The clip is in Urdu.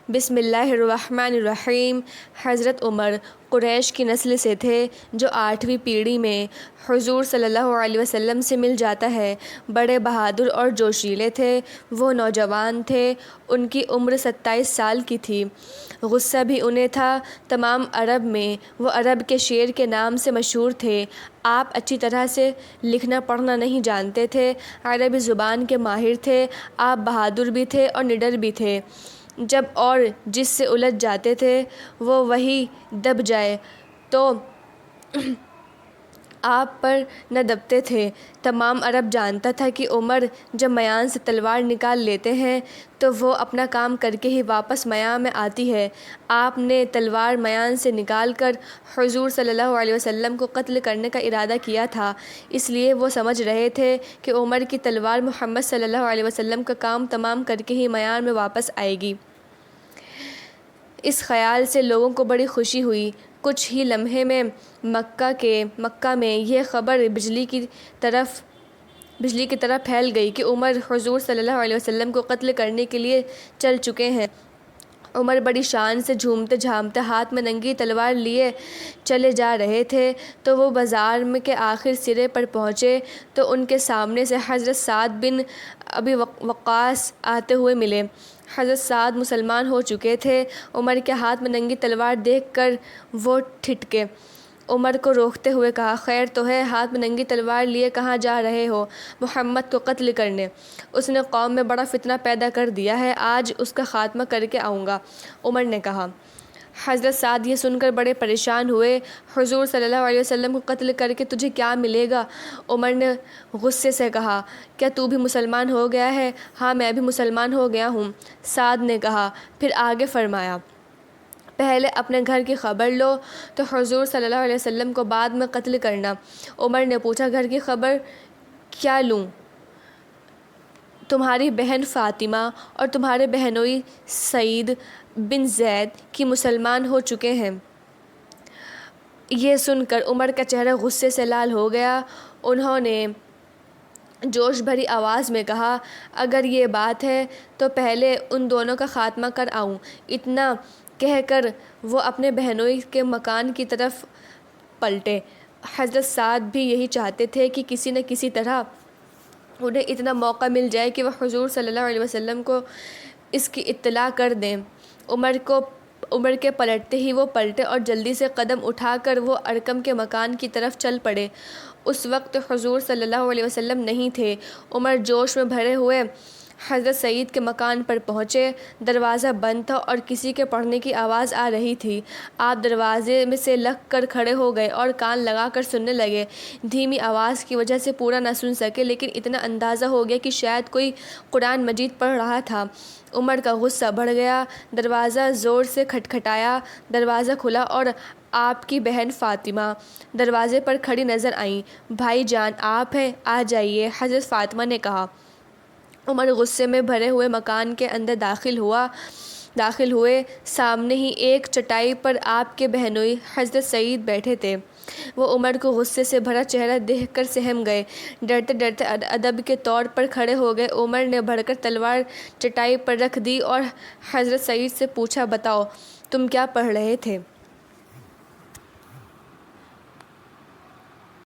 بسم اللہ الرحمن الرحیم۔ حضرت عمر قریش کی نسل سے تھے جو 8ویں پیڑھی میں حضور صلی اللہ علیہ وسلم سے مل جاتا ہے۔ بڑے بہادر اور جوشیلے تھے۔ وہ نوجوان تھے، ان کی عمر 27 سال کی تھی۔ غصہ بھی انہیں تھا تمام عرب میں۔ وہ عرب کے شیر کے نام سے مشہور تھے۔ آپ اچھی طرح سے لکھنا پڑھنا نہیں جانتے تھے، عربی زبان کے ماہر تھے۔ آپ بہادر بھی تھے اور نڈر بھی تھے۔ جب اور جس سے الجھ جاتے تھے وہ وہی دب جائے تو آپ پر نہ دبتے تھے۔ تمام عرب جانتا تھا کہ عمر جب میان سے تلوار نکال لیتے ہیں تو وہ اپنا کام کر کے ہی واپس میان میں آتی ہے۔ آپ نے تلوار میان سے نکال کر حضور صلی اللہ علیہ وسلم کو قتل کرنے کا ارادہ کیا تھا، اس لیے وہ سمجھ رہے تھے کہ عمر کی تلوار محمد صلی اللہ علیہ وسلم کا کام تمام کر کے ہی میان میں واپس آئے گی۔ اس خیال سے لوگوں کو بڑی خوشی ہوئی۔ کچھ ہی لمحے میں مکہ میں یہ خبر بجلی کی طرح پھیل گئی کہ عمر حضور صلی اللہ علیہ وسلم کو قتل کرنے کے لیے چل چکے ہیں۔ عمر بڑی شان سے جھومتے جھامتے ہاتھ میں ننگی تلوار لیے چلے جا رہے تھے تو وہ بازار کے آخر سرے پر پہنچے تو ان کے سامنے سے حضرت سعد بن ابی وقاص آتے ہوئے ملے۔ حضرت سعد مسلمان ہو چکے تھے۔ عمر کے ہاتھ میں ننگی تلوار دیکھ کر وہ ٹھٹکے۔ عمر کو روکتے ہوئے کہا، خیر تو ہے، ہاتھ میں ننگی تلوار لیے کہاں جا رہے ہو؟ محمد کو قتل کرنے۔ اس نے قوم میں بڑا فتنہ پیدا کر دیا ہے، آج اس کا خاتمہ کر کے آؤں گا، عمر نے کہا۔ حضرت سعد یہ سن کر بڑے پریشان ہوئے۔ حضور صلی اللہ علیہ وسلم کو قتل کر کے تجھے کیا ملے گا؟ عمر نے غصے سے کہا، کیا تو بھی مسلمان ہو گیا ہے؟ ہاں، میں بھی مسلمان ہو گیا ہوں، سعد نے کہا۔ پھر آگے فرمایا، پہلے اپنے گھر کی خبر لو تو حضور صلی اللہ علیہ وسلم کو بعد میں قتل کرنا۔ عمر نے پوچھا، گھر کی خبر کیا لوں؟ تمہاری بہن فاطمہ اور تمہارے بہنوئی سعید بن زید کی مسلمان ہو چکے ہیں۔ یہ سن کر عمر کا چہرہ غصے سے لال ہو گیا۔ انہوں نے جوش بھری آواز میں کہا، اگر یہ بات ہے تو پہلے ان دونوں کا خاتمہ کر آؤں۔ اتنا کہہ کر وہ اپنے بہنوئی کے مکان کی طرف پلٹے۔ حضرت سعد بھی یہی چاہتے تھے کہ کسی نہ کسی طرح انہیں اتنا موقع مل جائے کہ وہ حضور صلی اللہ علیہ وسلم کو اس کی اطلاع کر دیں۔ عمر کے پلٹتے ہی وہ پلٹے اور جلدی سے قدم اٹھا کر وہ ارقم کے مکان کی طرف چل پڑے۔ اس وقت حضور صلی اللہ علیہ وسلم نہیں تھے۔ عمر جوش میں بھرے ہوئے حضرت سعید کے مکان پر پہنچے۔ دروازہ بند تھا اور کسی کے پڑھنے کی آواز آ رہی تھی۔ آپ دروازے میں سے لگ کر کھڑے ہو گئے اور کان لگا کر سننے لگے۔ دھیمی آواز کی وجہ سے پورا نہ سن سکے، لیکن اتنا اندازہ ہو گیا کہ شاید کوئی قرآن مجید پڑھ رہا تھا۔ عمر کا غصہ بڑھ گیا۔ دروازہ زور سے کھٹکھٹایا۔ دروازہ کھلا اور آپ کی بہن فاطمہ دروازے پر کھڑی نظر آئیں۔ بھائی جان، آپ ہیں، آ جائیے، حضرت فاطمہ نے کہا۔ عمر غصے میں بھرے ہوئے مکان کے اندر داخل ہوئے۔ سامنے ہی ایک چٹائی پر آپ کے بہنوئی حضرت سعید بیٹھے تھے۔ وہ عمر کو غصے سے بھرا چہرہ دیکھ کر سہم گئے۔ ڈرتے ڈرتے ادب کے طور پر کھڑے ہو گئے۔ عمر نے بڑھ کر تلوار چٹائی پر رکھ دی اور حضرت سعید سے پوچھا، بتاؤ، تم کیا پڑھ رہے تھے؟